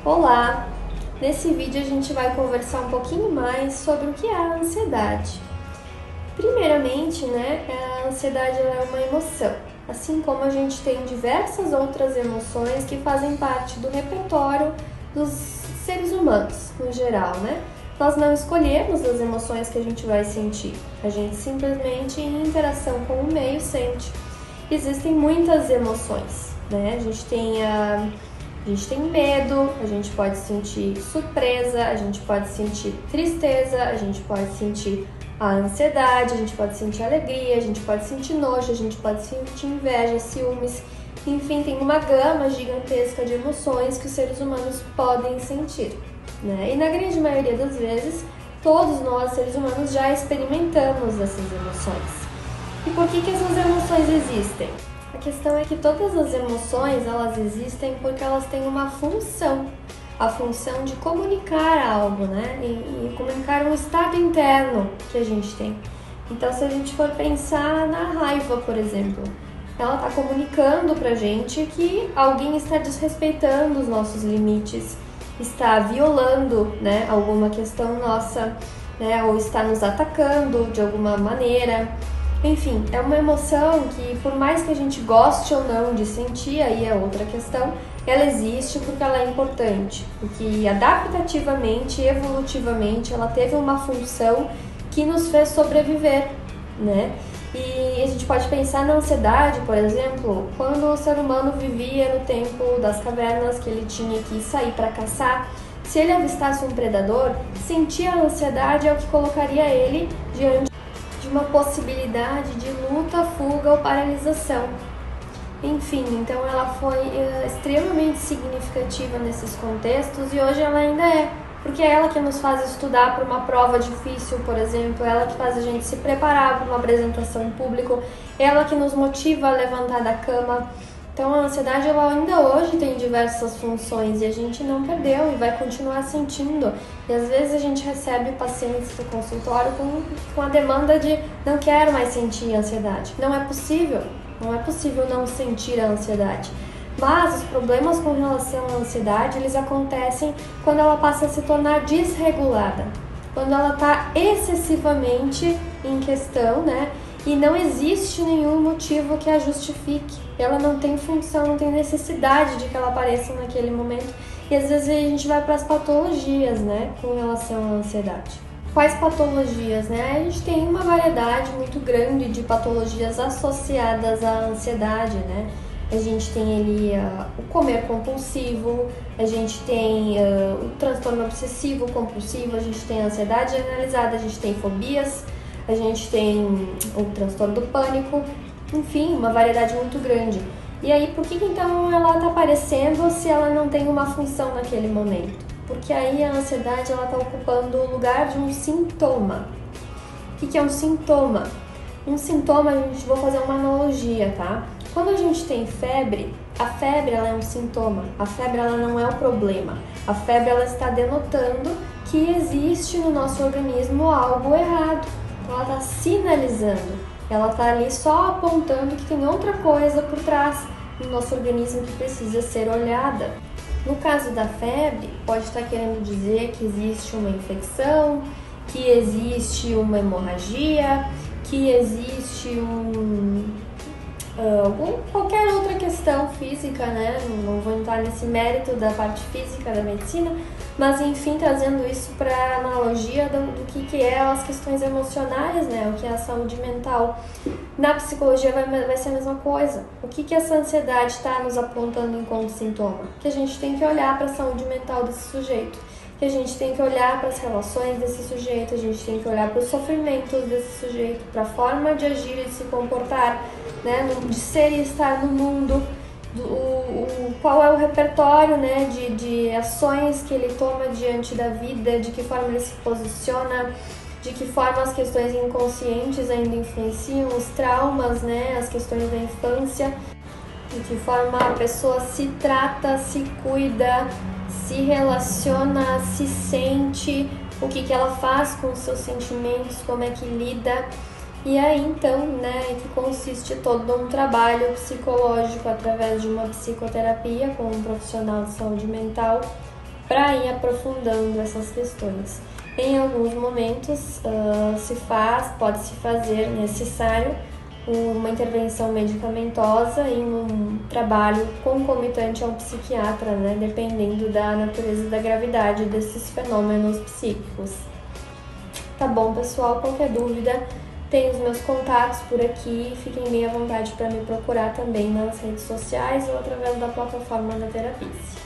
Olá! Nesse vídeo a gente vai conversar um pouquinho mais sobre o que é a ansiedade. Primeiramente, a ansiedade é uma emoção, assim como a gente tem diversas outras emoções que fazem parte do repertório dos seres humanos, no geral, Nós não escolhemos as emoções que a gente vai sentir, a gente simplesmente, em interação com o meio, sente. Existem muitas emoções, A gente tem medo, a gente pode sentir surpresa, a gente pode sentir tristeza, a gente pode sentir a ansiedade, a gente pode sentir alegria, a gente pode sentir nojo, a gente pode sentir inveja, ciúmes. Enfim, tem uma gama gigantesca de emoções que os seres humanos podem sentir, E na grande maioria das vezes, todos nós, seres humanos, já experimentamos essas emoções. E por que essas emoções existem? A questão é que todas as emoções, elas existem porque elas têm uma função, a função de comunicar algo, E comunicar um estado interno que a gente tem. Então, se a gente for pensar na raiva, por exemplo, ela está comunicando pra gente que alguém está desrespeitando os nossos limites, está violando, alguma questão nossa, ou está nos atacando de alguma maneira. Enfim, é uma emoção que, por mais que a gente goste ou não de sentir, aí é outra questão, ela existe porque ela é importante, porque adaptativamente, evolutivamente, ela teve uma função que nos fez sobreviver, E a gente pode pensar na ansiedade, por exemplo, quando o ser humano vivia no tempo das cavernas, que ele tinha que sair para caçar. Se ele avistasse um predador, sentir a ansiedade é o que colocaria ele diante de uma possibilidade de luta, fuga ou paralisação. Enfim, então ela foi extremamente significativa nesses contextos e hoje ela ainda é, porque é ela que nos faz estudar para uma prova difícil, por exemplo, ela que faz a gente se preparar para uma apresentação em público, ela que nos motiva a levantar da cama. Então a ansiedade ela ainda hoje tem diversas funções e a gente não perdeu e vai continuar sentindo. E às vezes a gente recebe pacientes do consultório com a demanda de não quero mais sentir ansiedade. Não é possível não sentir a ansiedade. Mas os problemas com relação à ansiedade, eles acontecem quando ela passa a se tornar desregulada. Quando ela está excessivamente em questão, E não existe nenhum motivo que a justifique. Ela não tem função, não tem necessidade de que ela apareça naquele momento. E às vezes a gente vai para as patologias, com relação à ansiedade. Quais patologias, A gente tem uma variedade muito grande de patologias associadas à ansiedade, A gente tem ali o comer compulsivo, a gente tem o transtorno obsessivo compulsivo, a gente tem a ansiedade generalizada, a gente tem fobias, a gente tem o transtorno do pânico, enfim, uma variedade muito grande. E aí, por que então ela está aparecendo se ela não tem uma função naquele momento? Porque aí a ansiedade ela está ocupando o lugar de um sintoma. O que é um sintoma? Um sintoma, vou fazer uma analogia, tá? Quando a gente tem febre, a febre ela é um sintoma, a febre ela não é o problema. A febre ela está denotando que existe no nosso organismo algo errado. Ela está sinalizando, ela está ali só apontando que tem outra coisa por trás do nosso organismo que precisa ser olhada. No caso da febre, pode estar querendo dizer que existe uma infecção, que existe uma hemorragia, que existe qualquer outra questão física, Não vou entrar nesse mérito da parte física da medicina, mas enfim, trazendo isso para analogia do que é as questões emocionais, O que é a saúde mental. Na psicologia vai ser a mesma coisa. O que essa ansiedade está nos apontando enquanto sintoma? Que a gente tem que olhar para a saúde mental desse sujeito, que a gente tem que olhar para as relações desse sujeito, a gente tem que olhar para os sofrimentos desse sujeito, para a forma de agir e de se comportar, de ser e estar no mundo, qual é o repertório, de ações que ele toma diante da vida, de que forma ele se posiciona, de que forma as questões inconscientes ainda influenciam, os traumas, as questões da infância, de que forma a pessoa se trata, se cuida, se relaciona, se sente, o que ela faz com os seus sentimentos, como é que lida. E aí, então, que consiste todo um trabalho psicológico através de uma psicoterapia com um profissional de saúde mental para ir aprofundando essas questões. Em alguns momentos pode-se fazer necessário uma intervenção medicamentosa e um trabalho concomitante ao psiquiatra, né, dependendo da natureza e da gravidade desses fenômenos psíquicos. Tá bom, pessoal? Qualquer dúvida, tem os meus contatos por aqui, fiquem bem à vontade para me procurar também nas redes sociais ou através da plataforma da Terapice.